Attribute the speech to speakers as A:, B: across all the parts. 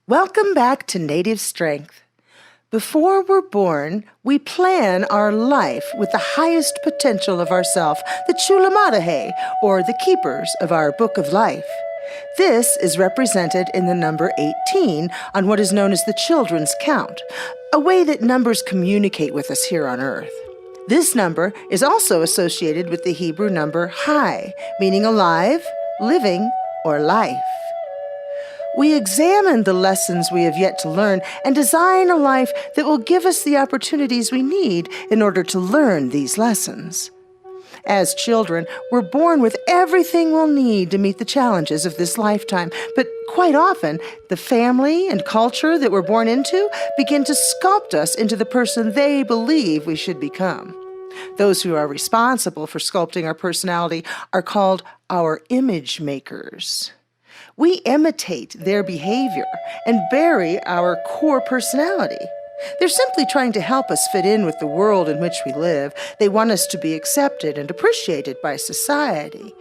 A: Welcome back to Native Strength. Before we're born, we plan our life with the highest potential of ourself, the Chulamadahe, or the keepers of our Book of Life. This is represented in the number 18 on what is known as the Children's Count, a way that numbers communicate with us here on Earth. This number is also associated with the Hebrew number Hai, meaning alive, living, or life. We examine the lessons we have yet to learn and design a life that will give us the opportunities we need in order to learn these lessons. As children, we're born with everything we'll need to meet the challenges of this lifetime, but quite often, the family and culture that we're born into begin to sculpt us into the person they believe we should become. Those who are responsible for sculpting our personality are called our image makers. We imitate their behavior and bury our core personality. They're simply trying to help us fit in with the world in which we live. They want us to be accepted and appreciated by society.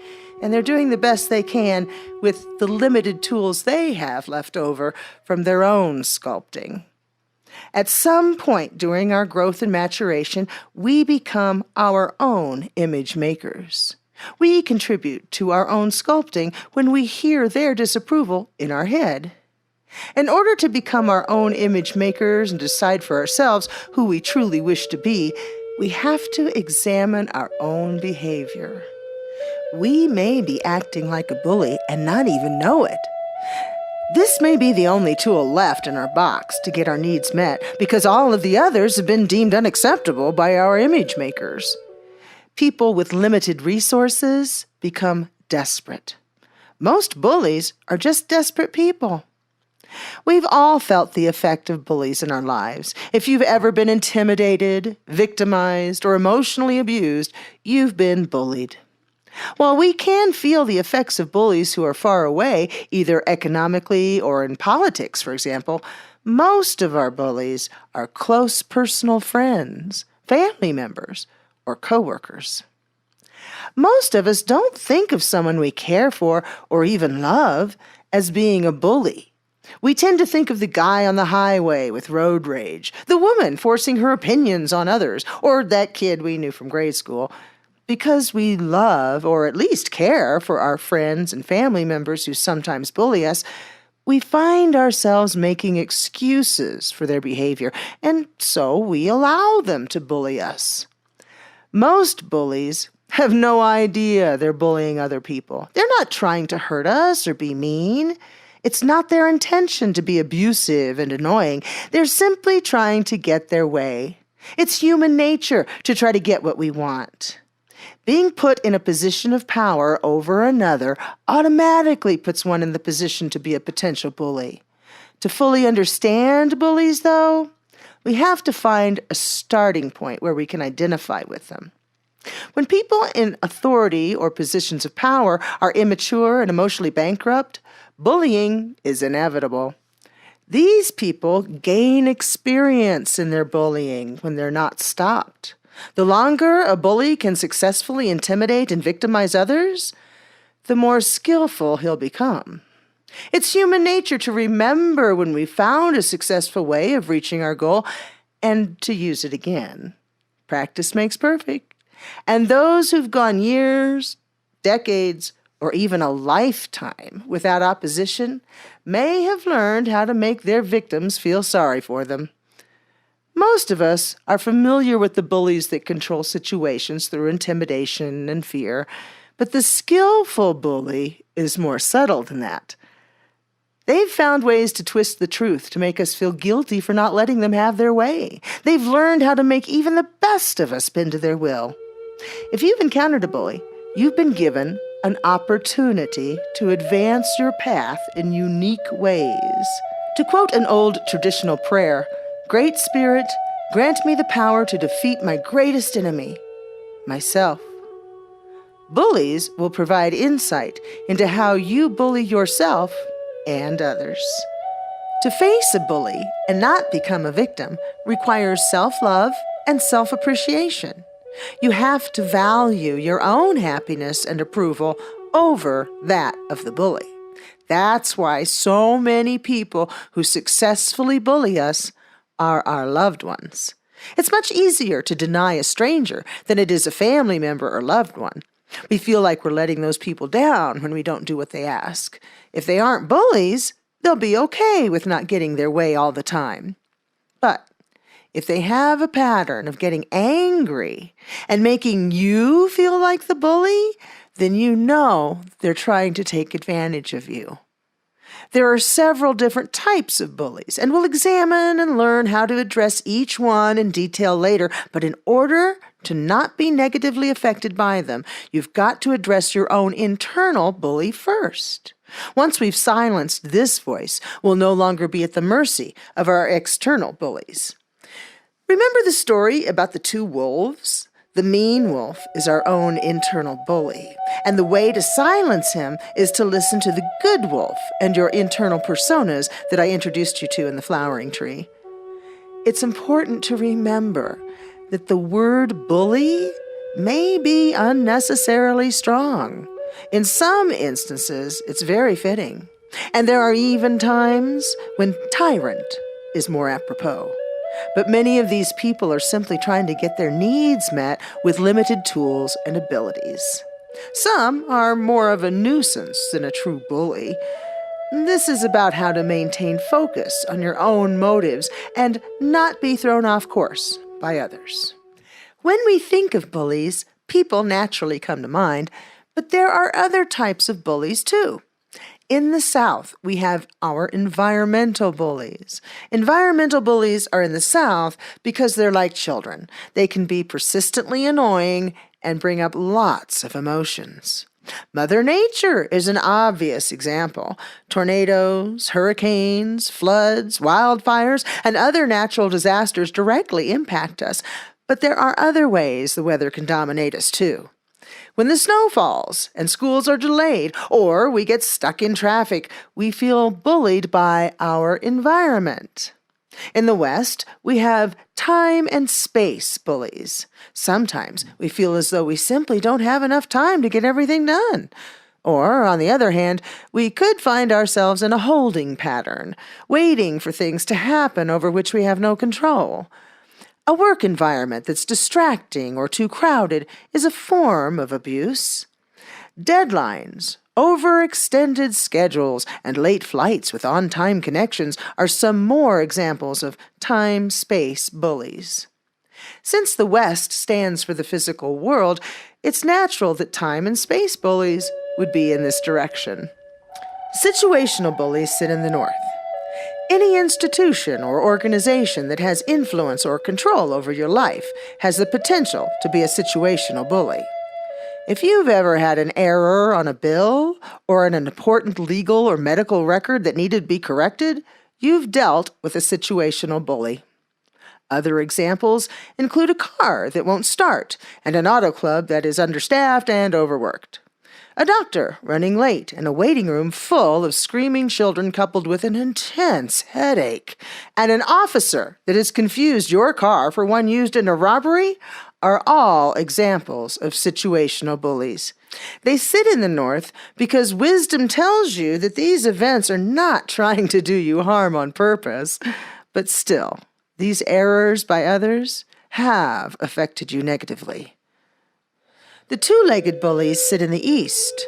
A: And they're doing the best they can with the limited tools they have left over from their own sculpting. At some point during our growth and maturation, we become our own image makers. We contribute to our own sculpting when we hear their disapproval in our head. In order to become our own image makers and decide for ourselves who we truly wish to be, we have to examine our own behavior. We may be acting like a bully and not even know it. This may be the only tool left in our box to get our needs met because all of the others have been deemed unacceptable by our image makers. People with limited resources become desperate. Most bullies are just desperate people. We've all felt the effect of bullies in our lives. If you've ever been intimidated, victimized, or emotionally abused, you've been bullied. While we can feel the effects of bullies who are far away, either economically or in politics, for example, most of our bullies are close personal friends, family members, or coworkers. Most of us don't think of someone we care for or even love as being a bully. We tend to think of the guy on the highway with road rage, the woman forcing her opinions on others, or that kid we knew from grade school. Because we love, or at least care, for our friends and family members who sometimes bully us, we find ourselves making excuses for their behavior, and so we allow them to bully us. Most bullies have no idea they're bullying other people. They're not trying to hurt us or be mean. It's not their intention to be abusive and annoying. They're simply trying to get their way. It's human nature to try to get what we want. Being put in a position of power over another automatically puts one in the position to be a potential bully. To fully understand bullies, though, we have to find a starting point where we can identify with them. When people in authority or positions of power are immature and emotionally bankrupt, bullying is inevitable. These people gain experience in their bullying when they're not stopped. The longer a bully can successfully intimidate and victimize others, the more skillful he'll become. It's human nature to remember when we found a successful way of reaching our goal and to use it again. Practice makes perfect. And those who've gone years, decades, or even a lifetime without opposition may have learned how to make their victims feel sorry for them. Most of us are familiar with the bullies that control situations through intimidation and fear, but the skillful bully is more subtle than that. They've found ways to twist the truth to make us feel guilty for not letting them have their way. They've learned how to make even the best of us bend to their will. If you've encountered a bully, you've been given an opportunity to advance your path in unique ways. To quote an old traditional prayer, "Great Spirit, grant me the power to defeat my greatest enemy, myself." Bullies will provide insight into how you bully yourself and others. To face a bully and not become a victim requires self-love and self-appreciation. You have to value your own happiness and approval over that of the bully. That's why so many people who successfully bully us are our loved ones. It's much easier to deny a stranger than it is a family member or loved one. We feel like we're letting those people down when we don't do what they ask. If they aren't bullies, they'll be okay with not getting their way all the time. But if they have a pattern of getting angry and making you feel like the bully, then you know they're trying to take advantage of you. There are several different types of bullies, and we'll examine and learn how to address each one in detail later. But in order to not be negatively affected by them, you've got to address your own internal bully first. Once we've silenced this voice, we'll no longer be at the mercy of our external bullies. Remember the story about the two wolves? The mean wolf is our own internal bully, and the way to silence him is to listen to the good wolf and your internal personas that I introduced you to in the flowering tree. It's important to remember that the word bully may be unnecessarily strong. In some instances, it's very fitting, and there are even times when tyrant is more apropos. But many of these people are simply trying to get their needs met with limited tools and abilities. Some are more of a nuisance than a true bully. This is about how to maintain focus on your own motives and not be thrown off course by others. When we think of bullies, people naturally come to mind, but there are other types of bullies too. In the South, we have our environmental bullies. Environmental bullies are in the South because they're like children. They can be persistently annoying and bring up lots of emotions. Mother Nature is an obvious example. Tornadoes, hurricanes, floods, wildfires, and other natural disasters directly impact us. But there are other ways the weather can dominate us too. When the snow falls and schools are delayed, or we get stuck in traffic, we feel bullied by our environment. In the West, we have time and space bullies. Sometimes we feel as though we simply don't have enough time to get everything done. Or, on the other hand, we could find ourselves in a holding pattern, waiting for things to happen over which we have no control. A work environment that's distracting or too crowded is a form of abuse. Deadlines, overextended schedules, and late flights with on-time connections are some more examples of time-space bullies. Since the West stands for the physical world, it's natural that time and space bullies would be in this direction. Situational bullies sit in the North. Any institution or organization that has influence or control over your life has the potential to be a situational bully. If you've ever had an error on a bill or an important legal or medical record that needed to be corrected, you've dealt with a situational bully. Other examples include a car that won't start and an auto club that is understaffed and overworked. A doctor running late in a waiting room full of screaming children coupled with an intense headache, and an officer that has confused your car for one used in a robbery are all examples of situational bullies. They sit in the North because wisdom tells you that these events are not trying to do you harm on purpose, but still, these errors by others have affected you negatively. The two-legged bullies sit in the East.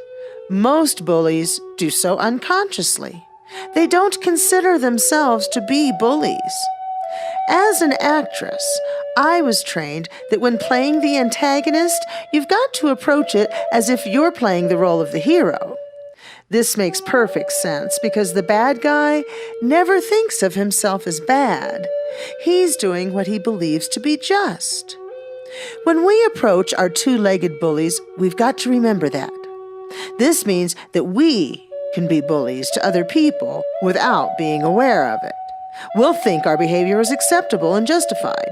A: Most bullies do so unconsciously. They don't consider themselves to be bullies. As an actress, I was trained that when playing the antagonist, you've got to approach it as if you're playing the role of the hero. This makes perfect sense because the bad guy never thinks of himself as bad. He's doing what he believes to be just. When we approach our two-legged bullies, we've got to remember that. This means that we can be bullies to other people without being aware of it. We'll think our behavior is acceptable and justified.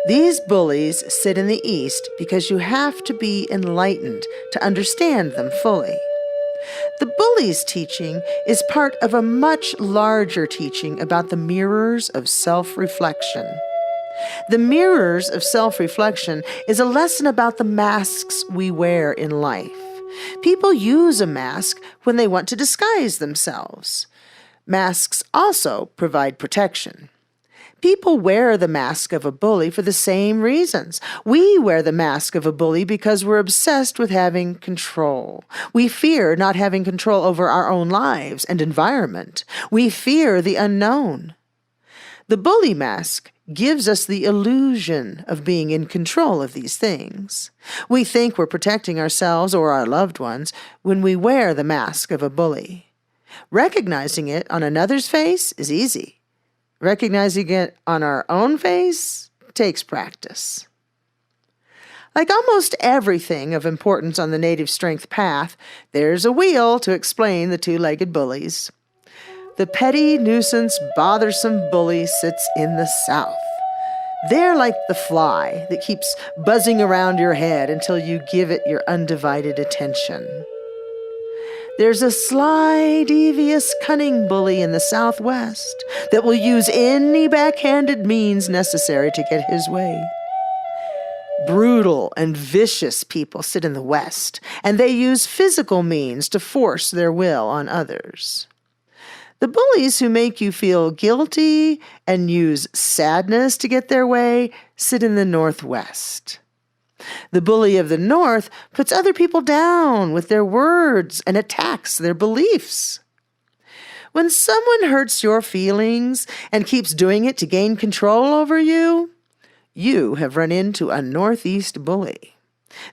A: These bullies sit in the East because you have to be enlightened to understand them fully. The bullies' teaching is part of a much larger teaching about the mirrors of self-reflection. The mirrors of self-reflection is a lesson about the masks we wear in life. People use a mask when they want to disguise themselves. Masks also provide protection. People wear the mask of a bully for the same reasons. We wear the mask of a bully because we're obsessed with having control. We fear not having control over our own lives and environment. We fear the unknown. The bully mask gives us the illusion of being in control of these things. We think we're protecting ourselves or our loved ones when we wear the mask of a bully. Recognizing it on another's face is easy. Recognizing it on our own face takes practice. Like almost everything of importance on the native strength path, there's a wheel to explain the two-legged bullies. The petty, nuisance, bothersome bully sits in the south. They're like the fly that keeps buzzing around your head until you give it your undivided attention. There's a sly, devious, cunning bully in the southwest that will use any backhanded means necessary to get his way. Brutal and vicious people sit in the west, and they use physical means to force their will on others. The bullies who make you feel guilty and use sadness to get their way sit in the northwest. The bully of the north puts other people down with their words and attacks their beliefs. When someone hurts your feelings and keeps doing it to gain control over you, you have run into a northeast bully.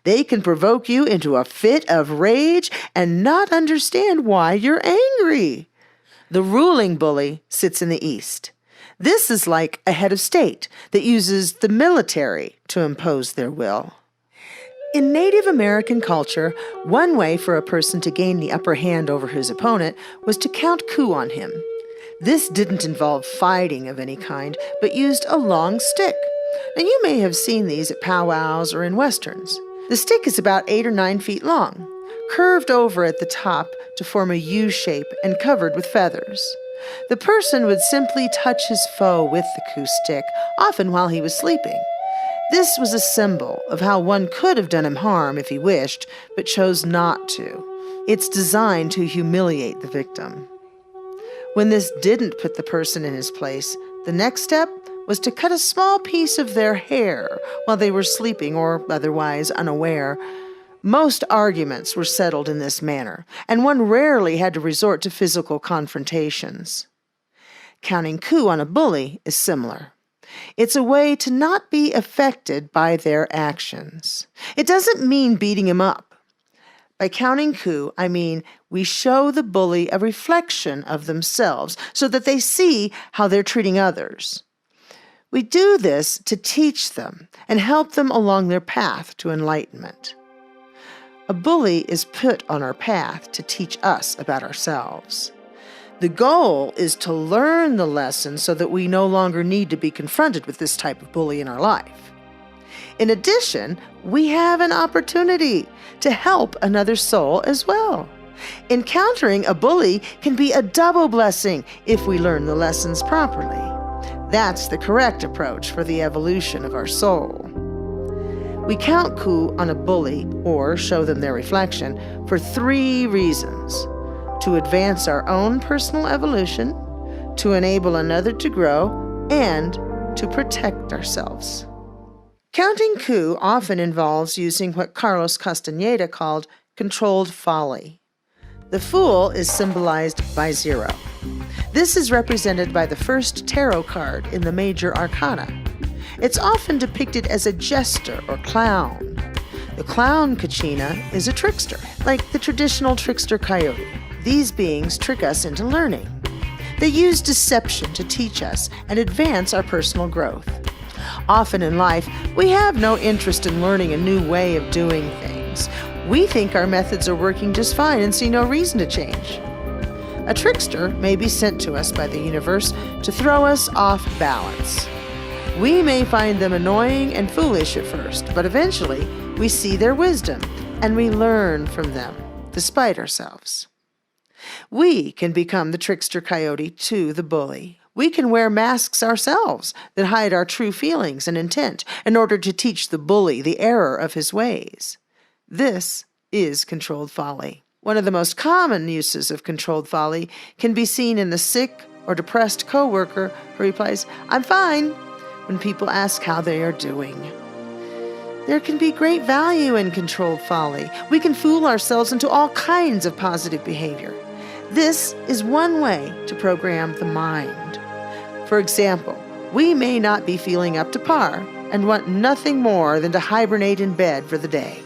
A: They can provoke you into a fit of rage and not understand why you're angry. The ruling bully sits in the east. This is like a head of state that uses the military to impose their will. In Native American culture, one way for a person to gain the upper hand over his opponent was to count coup on him. This didn't involve fighting of any kind, but used a long stick. Now, you may have seen these at powwows or in westerns. The stick is about 8 or 9 feet long, curved over at the top to form a U shape and covered with feathers. The person would simply touch his foe with the coup stick, often while he was sleeping. This was a symbol of how one could have done him harm if he wished, but chose not to. It's designed to humiliate the victim. When this didn't put the person in his place, the next step was to cut a small piece of their hair while they were sleeping or otherwise unaware. Most arguments were settled in this manner, and one rarely had to resort to physical confrontations. Counting coup on a bully is similar. It's a way to not be affected by their actions. It doesn't mean beating him up. By counting coup, I mean we show the bully a reflection of themselves so that they see how they're treating others. We do this to teach them and help them along their path to enlightenment. A bully is put on our path to teach us about ourselves. The goal is to learn the lesson so that we no longer need to be confronted with this type of bully in our life. In addition, we have an opportunity to help another soul as well. Encountering a bully can be a double blessing if we learn the lessons properly. That's the correct approach for the evolution of our soul. We count coup on a bully, or show them their reflection, for 3 reasons: to advance our own personal evolution, to enable another to grow, and to protect ourselves. Counting coup often involves using what Carlos Castaneda called controlled folly. The fool is symbolized by 0. This is represented by the first tarot card in the major arcana. It's often depicted as a jester or clown. The clown kachina is a trickster, like the traditional trickster coyote. These beings trick us into learning. They use deception to teach us and advance our personal growth. Often in life, we have no interest in learning a new way of doing things. We think our methods are working just fine and see no reason to change. A trickster may be sent to us by the universe to throw us off balance. We may find them annoying and foolish at first, but eventually we see their wisdom and we learn from them, despite ourselves. We can become the trickster coyote to the bully. We can wear masks ourselves that hide our true feelings and intent in order to teach the bully the error of his ways. This is controlled folly. One of the most common uses of controlled folly can be seen in the sick or depressed coworker who replies, "I'm fine," when people ask how they are doing. There can be great value in controlled folly. We can fool ourselves into all kinds of positive behavior. This is one way to program the mind. For example, we may not be feeling up to par and want nothing more than to hibernate in bed for the day.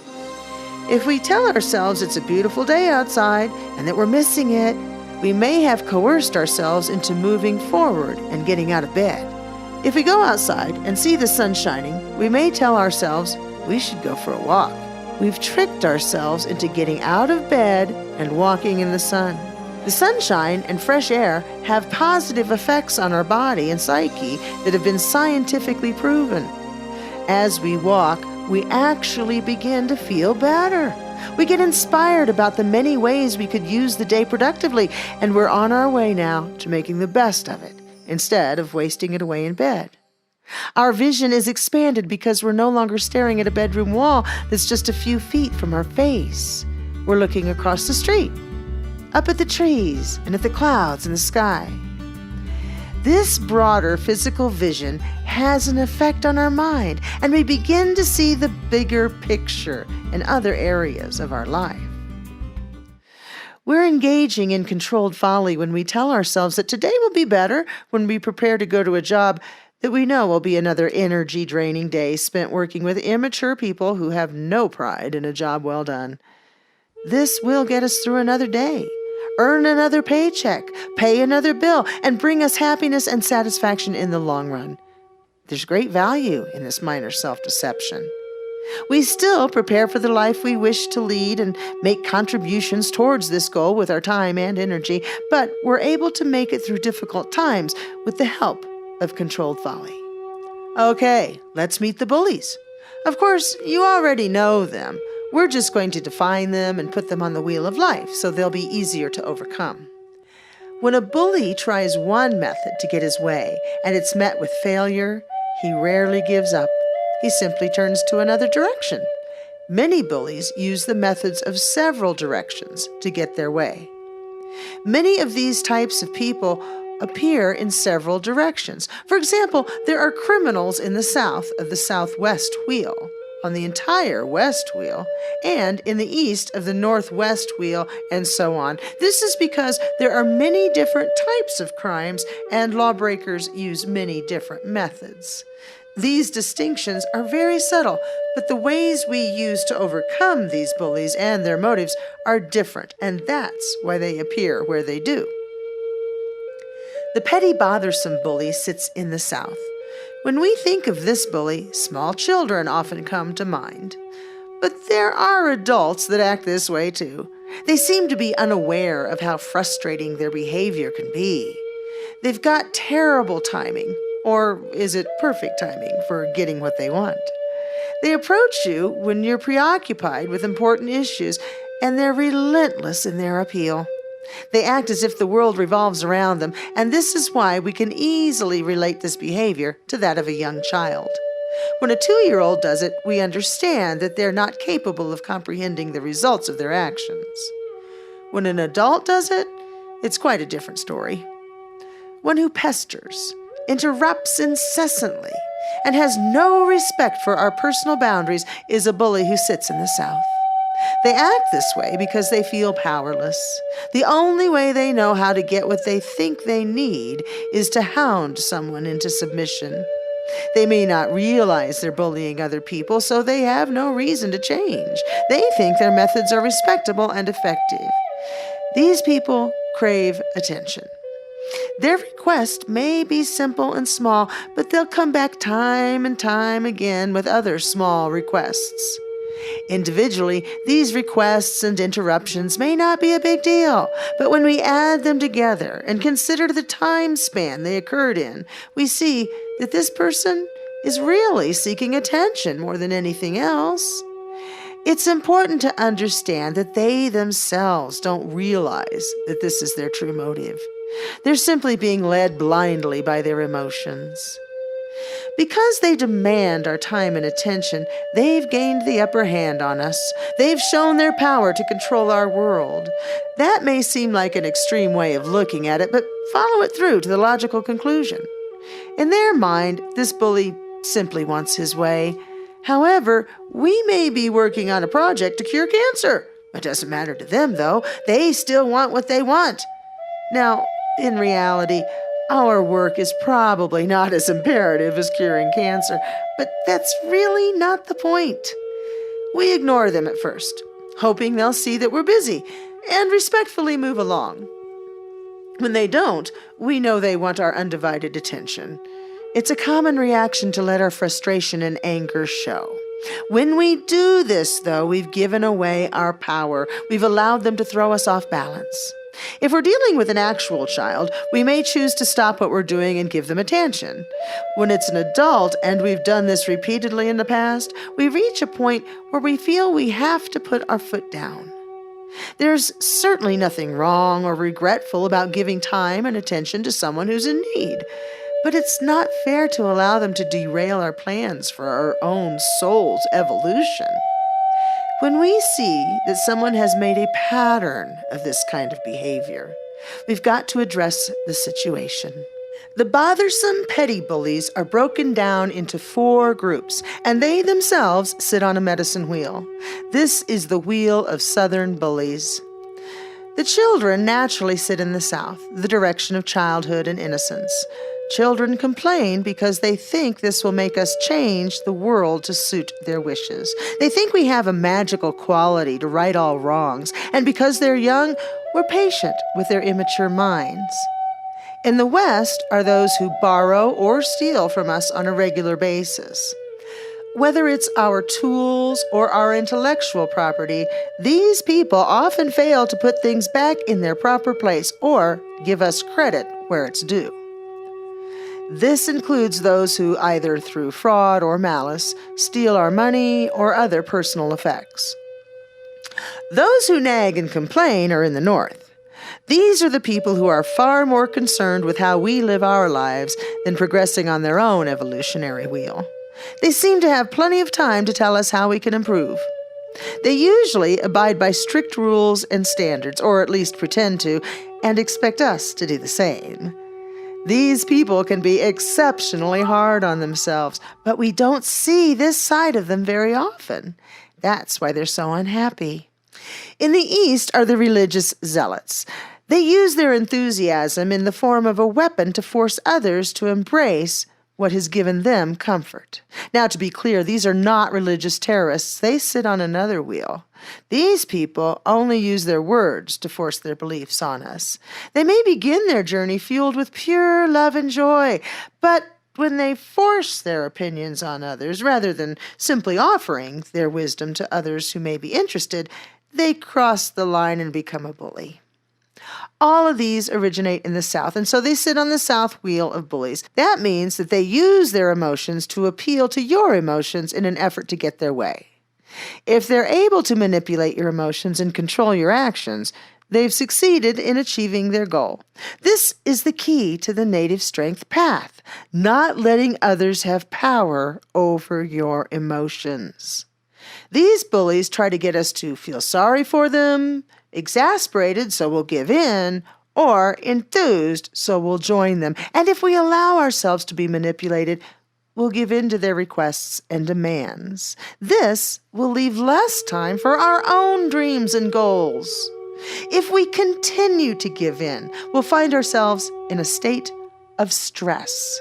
A: If we tell ourselves it's a beautiful day outside and that we're missing it, we may have coerced ourselves into moving forward and getting out of bed. If we go outside and see the sun shining, we may tell ourselves we should go for a walk. We've tricked ourselves into getting out of bed and walking in the sun. The sunshine and fresh air have positive effects on our body and psyche that have been scientifically proven. As we walk, we actually begin to feel better. We get inspired about the many ways we could use the day productively, and we're on our way now to making the best of it, instead of wasting it away in bed. Our vision is expanded because we're no longer staring at a bedroom wall that's just a few feet from our face. We're looking across the street, up at the trees, and at the clouds in the sky. This broader physical vision has an effect on our mind, and we begin to see the bigger picture in other areas of our life. We're engaging in controlled folly when we tell ourselves that today will be better when we prepare to go to a job that we know will be another energy-draining day spent working with immature people who have no pride in a job well done. This will get us through another day, earn another paycheck, pay another bill, and bring us happiness and satisfaction in the long run. There's great value in this minor self-deception. We still prepare for the life we wish to lead and make contributions towards this goal with our time and energy, but we're able to make it through difficult times with the help of controlled folly. Okay, let's meet the bullies. Of course, you already know them. We're just going to define them and put them on the wheel of life so they'll be easier to overcome. When a bully tries one method to get his way and it's met with failure, he rarely gives up. He simply turns to another direction. Many bullies use the methods of several directions to get their way. Many of these types of people appear in several directions. For example, there are criminals in the south of the southwest wheel, on the entire west wheel, and in the east of the northwest wheel, and so on. This is because there are many different types of crimes, and lawbreakers use many different methods. These distinctions are very subtle, but the ways we use to overcome these bullies and their motives are different, and that's why they appear where they do. The petty, bothersome bully sits in the south. When we think of this bully, small children often come to mind. But there are adults that act this way too. They seem to be unaware of how frustrating their behavior can be. They've got terrible timing, or is it perfect timing, for getting what they want. They approach you when you're preoccupied with important issues, and they're relentless in their appeal. They act as if the world revolves around them, and this is why we can easily relate this behavior to that of a young child. When a 2-year-old does it, we understand that they're not capable of comprehending the results of their actions. When an adult does it, it's quite a different story. One who pesters, interrupts incessantly, and has no respect for our personal boundaries is a bully who sits in the South. They act this way because they feel powerless. The only way they know how to get what they think they need is to hound someone into submission. They may not realize they're bullying other people, so they have no reason to change. They think their methods are respectable and effective. These people crave attention. Their request may be simple and small, but they'll come back time and time again with other small requests. Individually, these requests and interruptions may not be a big deal, but when we add them together and consider the time span they occurred in, we see that this person is really seeking attention more than anything else. It's important to understand that they themselves don't realize that this is their true motive. They're simply being led blindly by their emotions. Because they demand our time and attention, they've gained the upper hand on us. They've shown their power to control our world. That may seem like an extreme way of looking at it, but follow it through to the logical conclusion. In their mind, this bully simply wants his way. However, we may be working on a project to cure cancer. It doesn't matter to them, though. They still want what they want. Now, in reality, our work is probably not as imperative as curing cancer, but that's really not the point. We ignore them at first, hoping they'll see that we're busy, and respectfully move along. When they don't, we know they want our undivided attention. It's a common reaction to let our frustration and anger show. When we do this, though, we've given away our power. We've allowed them to throw us off balance. If we're dealing with an actual child, we may choose to stop what we're doing and give them attention. When it's an adult, and we've done this repeatedly in the past, we reach a point where we feel we have to put our foot down. There's certainly nothing wrong or regretful about giving time and attention to someone who's in need, but it's not fair to allow them to derail our plans for our own soul's evolution. When we see that someone has made a pattern of this kind of behavior, we've got to address the situation. The bothersome petty bullies are broken down into 4 groups, and they themselves sit on a medicine wheel. This is the wheel of Southern bullies. The children naturally sit in the South, the direction of childhood and innocence. Children complain because they think this will make us change the world to suit their wishes. They think we have a magical quality to right all wrongs, and because they're young, we're patient with their immature minds. In the West are those who borrow or steal from us on a regular basis. Whether it's our tools or our intellectual property, these people often fail to put things back in their proper place or give us credit where it's due. This includes those who, either through fraud or malice, steal our money or other personal effects. Those who nag and complain are in the North. These are the people who are far more concerned with how we live our lives than progressing on their own evolutionary wheel. They seem to have plenty of time to tell us how we can improve. They usually abide by strict rules and standards, or at least pretend to, and expect us to do the same. These people can be exceptionally hard on themselves, but we don't see this side of them very often. That's why they're so unhappy. In the East are the religious zealots. They use their enthusiasm in the form of a weapon to force others to embrace what has given them comfort. Now, to be clear, these are not religious terrorists. They sit on another wheel. These people only use their words to force their beliefs on us. They may begin their journey fueled with pure love and joy, but when they force their opinions on others, rather than simply offering their wisdom to others who may be interested, they cross the line and become a bully. All of these originate in the South, and so they sit on the South wheel of bullies. That means that they use their emotions to appeal to your emotions in an effort to get their way. If they're able to manipulate your emotions and control your actions, they've succeeded in achieving their goal. This is the key to the native strength path, not letting others have power over your emotions. These bullies try to get us to feel sorry for them, exasperated so we'll give in, or enthused so we'll join them. And if we allow ourselves to be manipulated, we'll give in to their requests and demands. This will leave less time for our own dreams and goals. If we continue to give in, we'll find ourselves in a state of stress.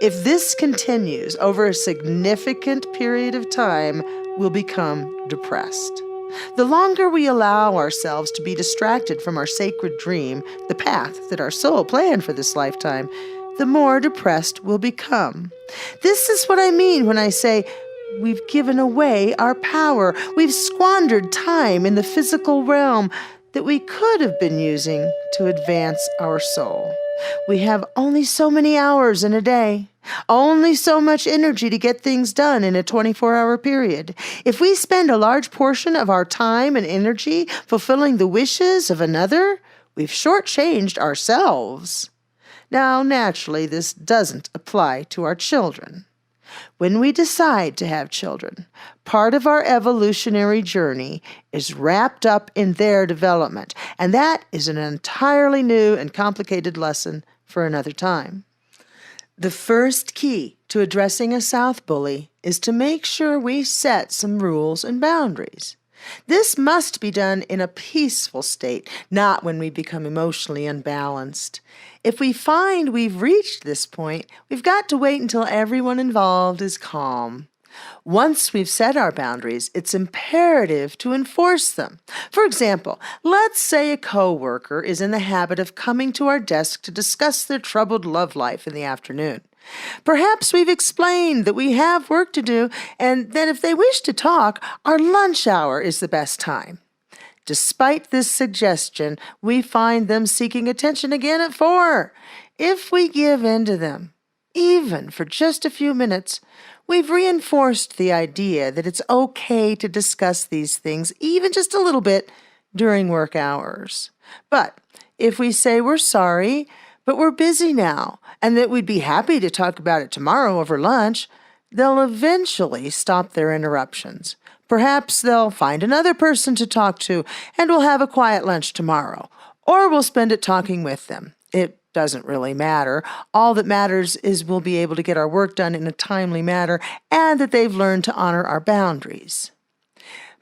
A: If this continues over a significant period of time, we'll become depressed. The longer we allow ourselves to be distracted from our sacred dream, the path that our soul planned for this lifetime, the more depressed we'll become. This is what I mean when I say we've given away our power. We've squandered time in the physical realm that we could have been using to advance our soul. We have only so many hours in a day, only so much energy to get things done in a 24-hour period. If we spend a large portion of our time and energy fulfilling the wishes of another, we've shortchanged ourselves. Now, naturally, this doesn't apply to our children. When we decide to have children, part of our evolutionary journey is wrapped up in their development, and that is an entirely new and complicated lesson for another time. The first key to addressing a South bully is to make sure we set some rules and boundaries. This must be done in a peaceful state, not when we become emotionally unbalanced. If we find we've reached this point, we've got to wait until everyone involved is calm. Once we've set our boundaries, it's imperative to enforce them. For example, let's say a coworker is in the habit of coming to our desk to discuss their troubled love life in the afternoon. Perhaps we've explained that we have work to do and that if they wish to talk, our lunch hour is the best time. Despite this suggestion, we find them seeking attention again at 4. If we give in to them, even for just a few minutes, we've reinforced the idea that it's okay to discuss these things, even just a little bit, during work hours. But if we say we're sorry, but we're busy now, and that we'd be happy to talk about it tomorrow over lunch, they'll eventually stop their interruptions. Perhaps they'll find another person to talk to, and we'll have a quiet lunch tomorrow. Or we'll spend it talking with them. It doesn't really matter. All that matters is we'll be able to get our work done in a timely manner, and that they've learned to honor our boundaries.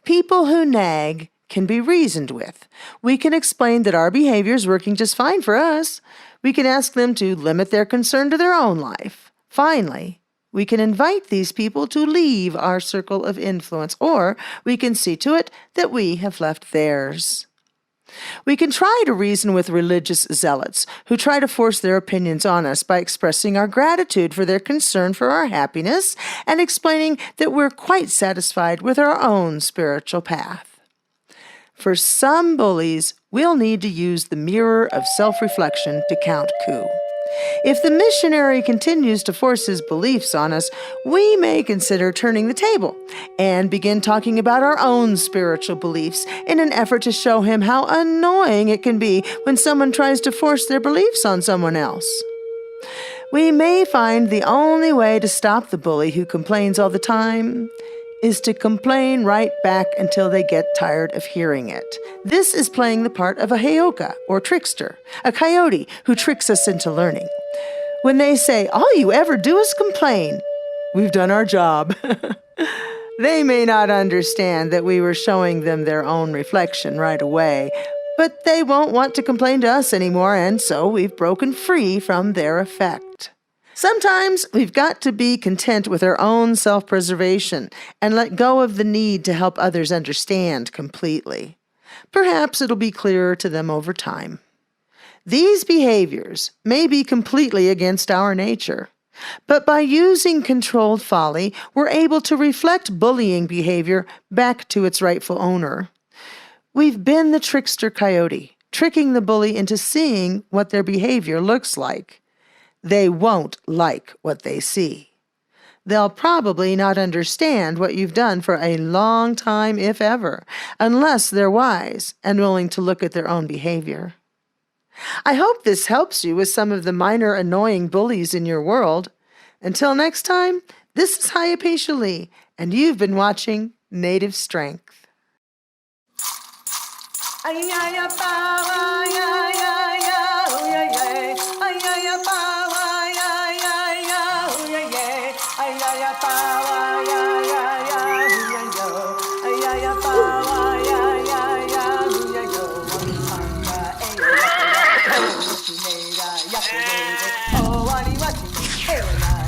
A: People who nag can be reasoned with. We can explain that our behavior is working just fine for us. We can ask them to limit their concern to their own life. Finally, we can invite these people to leave our circle of influence, or we can see to it that we have left theirs. We can try to reason with religious zealots who try to force their opinions on us by expressing our gratitude for their concern for our happiness and explaining that we're quite satisfied with our own spiritual path. For some bullies, we'll need to use the mirror of self-reflection to count coup. If the missionary continues to force his beliefs on us, we may consider turning the table and begin talking about our own spiritual beliefs in an effort to show him how annoying it can be when someone tries to force their beliefs on someone else. We may find the only way to stop the bully who complains all the time is to complain right back until they get tired of hearing it. This is playing the part of a heyoka, or trickster, a coyote who tricks us into learning. When they say, "All you ever do is complain," we've done our job. They may not understand that we were showing them their own reflection right away, but they won't want to complain to us anymore, and so we've broken free from their effect. Sometimes we've got to be content with our own self-preservation and let go of the need to help others understand completely. Perhaps it'll be clearer to them over time. These behaviors may be completely against our nature, but by using controlled folly, we're able to reflect bullying behavior back to its rightful owner. We've been the trickster coyote, tricking the bully into seeing what their behavior looks like. They won't like what they see. They'll probably not understand what you've done for a long time, if ever, unless they're wise and willing to look at their own behavior. I hope this helps you with some of the minor annoying bullies in your world. Until next time, this is Hypatia Lee, and you've been watching Native Strength.
B: Oh,